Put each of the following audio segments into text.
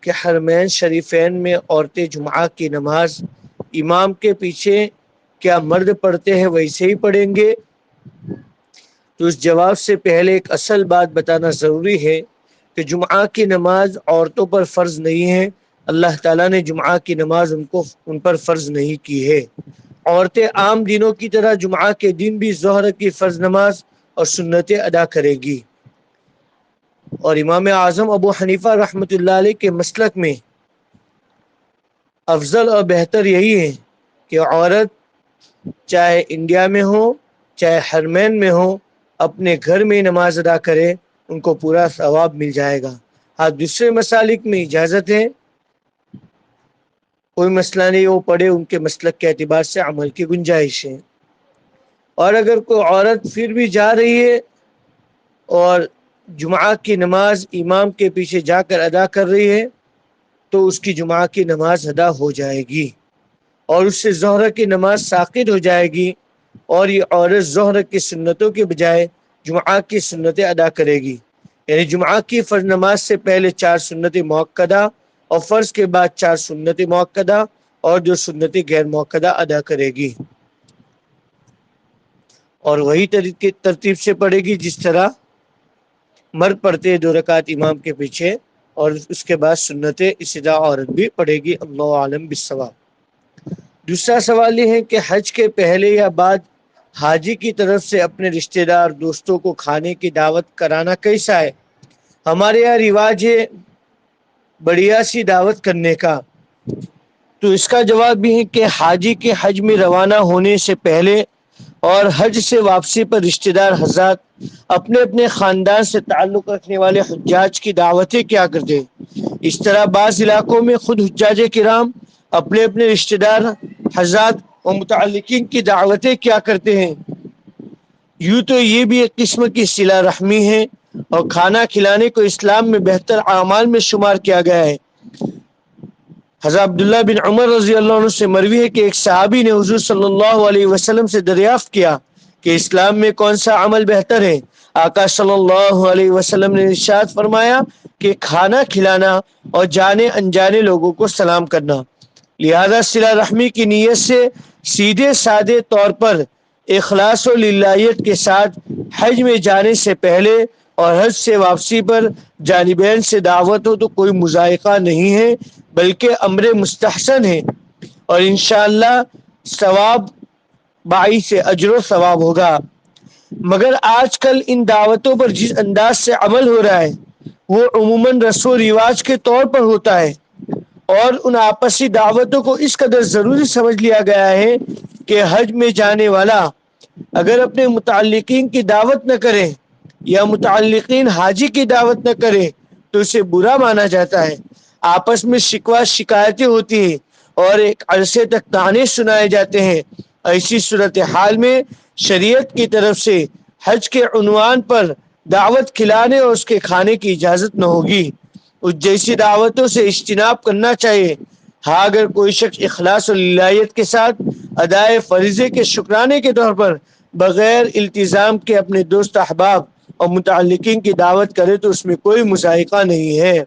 کہ حرمین شریفین میں عورتیں جمعہ کی نماز امام کے پیچھے کیا مرد پڑھتے ہیں ویسے ہی پڑھیں گے؟ تو اس جواب سے پہلے ایک اصل بات بتانا ضروری ہے کہ جمعہ کی نماز عورتوں پر فرض نہیں ہے۔ اللہ تعالیٰ نے جمعہ کی نماز ان پر فرض نہیں کی ہے۔ عورتیں عام دنوں کی طرح جمعہ کے دن بھی ظہر کی فرض نماز اور سنتیں ادا کرے گی، اور امام اعظم ابو حنیفہ رحمۃ اللہ علیہ کے مسلک میں افضل اور بہتر یہی ہے کہ عورت چاہے انڈیا میں ہو چاہے حرمین میں ہو اپنے گھر میں نماز ادا کرے، ان کو پورا ثواب مل جائے گا۔ ہاں دوسرے مسالک میں اجازت ہے، کوئی مسئلہ نہیں، وہ پڑھے، ان کے مسلک کے اعتبار سے عمل کی گنجائش ہے۔ اور اگر کوئی عورت پھر بھی جا رہی ہے اور جمعہ کی نماز امام کے پیچھے جا کر ادا کر رہی ہے تو اس کی جمعہ کی نماز ادا ہو جائے گی اور اس سے ظہر کی نماز ساقط ہو جائے گی، اور یہ عورت ظہر کی سنتوں کے بجائے جمعہ کی سنتیں ادا کرے گی، یعنی جمعہ کی فرض نماز سے پہلے 4 سنتیں موقدہ اور فرض کے بعد 4 سنتیں موقدہ اور جو سنتیں غیر موقدہ ادا کرے گی، اور وہی ترتیب سے پڑھے گی جس طرح مرد پڑھتے 2 رکعت امام کے پیچھے، اور اس کے بعد سنتیں اسی طرح عورت بھی پڑھے گی۔ اللہ عالم بالصواب۔ دوسرا سوال یہ ہے کہ حج کے پہلے یا بعد حاجی کی طرف سے اپنے رشتہ دار دوستوں کو کھانے کی دعوت کرانا کیسا ہے؟ ہمارے یہاں رواج ہے بڑھیا سی دعوت کرنے کا، تو اس کا جواب یہ ہے کہ حاجی کے حج میں روانہ ہونے سے پہلے اور حج سے واپسی پر رشتہ دار حضرات اپنے اپنے خاندان سے تعلق رکھنے والے حجاج کی دعوتیں کیا کرتے ہیں۔ اس طرح بعض علاقوں میں خود حجاج کرام اپنے اپنے رشتہ دار حضرات و متعلقین کی دعوتیں کیا کرتے ہیں۔ یوں تو یہ بھی ایک قسم کی صلہ رحمی ہے، اور کھانا کھلانے کو اسلام میں بہتر اعمال میں شمار کیا گیا ہے۔ حضرت عبداللہ بن عمر رضی اللہ عنہ سے مروی ہے کہ ایک صحابی نے حضور صلی اللہ علیہ وسلم سے دریافت کیا کہ اسلام میں کون سا عمل بہتر ہے؟ آقا صلی اللہ علیہ وسلم نے ارشاد فرمایا کہ کھانا کھلانا اور جانے انجانے لوگوں کو سلام کرنا۔ لہذا صلہ رحمی کی نیت سے سیدھے سادے طور پر اخلاص و للہیت کے ساتھ حج میں جانے سے پہلے اور حج سے واپسی پر جانبین سے دعوت ہو تو کوئی مذائقہ نہیں ہے، بلکہ امر مستحسن ہے، اور انشاءاللہ ثواب باعث اجر و ثواب ہوگا۔ مگر آج کل ان دعوتوں پر جس انداز سے عمل ہو رہا ہے وہ عموماً رسم و رواج کے طور پر ہوتا ہے، اور ان آپسی دعوتوں کو اس قدر ضروری سمجھ لیا گیا ہے کہ حج میں جانے والا اگر اپنے متعلقین کی دعوت نہ کرے یا متعلقین حاجی کی دعوت نہ کرے تو اسے برا مانا جاتا ہے، آپس میں شکوہ شکایتیں ہوتی ہیں اور ایک عرصے تک طعنے سنائے جاتے ہیں۔ ایسی صورتحال میں شریعت کی طرف سے حج کے عنوان پر دعوت کھلانے اور اس کے کھانے کی اجازت نہ ہوگی، اس جیسی دعوتوں سے اجتناب کرنا چاہیے۔ ہاں اگر کوئی شخص اخلاص و للہیت کے ساتھ ادائے فریضے کے شکرانے کے طور پر بغیر التزام کے اپنے دوست احباب اور متعلقین کی دعوت کرے تو اس میں کوئی مذائقہ نہیں ہے،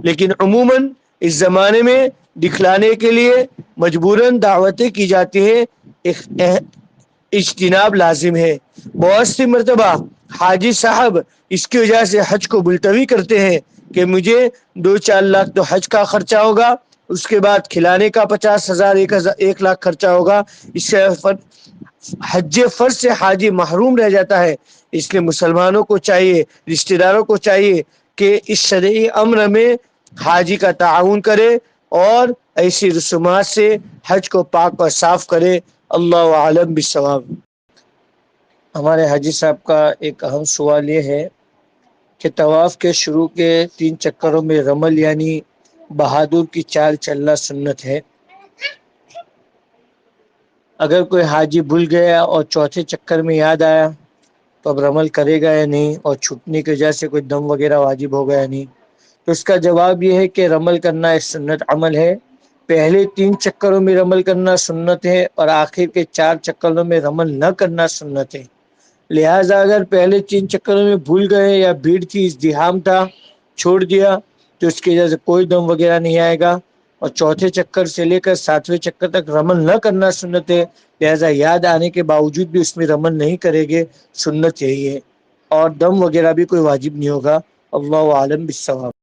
لیکن عموماً اس زمانے میں دکھلانے کے لیے مجبوراً دعوتیں کی جاتی ہیں، اجتناب لازم ہے۔ بہت سی مرتبہ حاجی صاحب اس کی وجہ سے حج کو ملتوی کرتے ہیں کہ مجھے 2-4 لاکھ تو حج کا خرچہ ہوگا، اس کے بعد کھلانے کا 50,000 1 لاکھ خرچہ ہوگا، اس سے حج فرض سے حاجی محروم رہ جاتا ہے۔ اس لیے مسلمانوں کو چاہیے، رشتہ داروں کو چاہیے کہ اس شرعی امر میں حاجی کا تعاون کرے اور ایسی رسومات سے حج کو پاک اور صاف کرے۔ اللہ عالم بالصواب۔ ہمارے حاجی صاحب کا ایک اہم سوال یہ ہے کہ طواف کے شروع کے 3 چکروں میں رمل یعنی بہادر کی چال چلنا سنت ہے؟ اگر کوئی حاجی بھول گیا اور چوتھے چکر میں یاد آیا تو اب رمل کرے گا یا نہیں، اور چھٹنے کی وجہ سے کوئی دم وغیرہ واجب ہو گیا یا نہیں؟ تو اس کا جواب یہ ہے کہ رمل کرنا ایک سنت عمل ہے۔ پہلے 3 چکروں میں رمل کرنا سنت ہے اور آخر کے 4 چکروں میں رمل نہ کرنا سنت ہے۔ لہٰذا اگر پہلے 3 چکروں میں بھول گئے یا بھیڑ تھی، ازدحام تھا، چھوڑ دیا تو اس کی وجہ سے کوئی دم وغیرہ نہیں آئے گا، اور چوتھے چکر سے لے کر 7ویں چکر تک رمل نہ کرنا سنت ہے، لہذا یاد آنے کے باوجود بھی اس میں رمل نہیں کرے گے، سنت یہی ہے، اور دم وغیرہ بھی کوئی واجب نہیں ہوگا۔ اللہ عالم بالصواب۔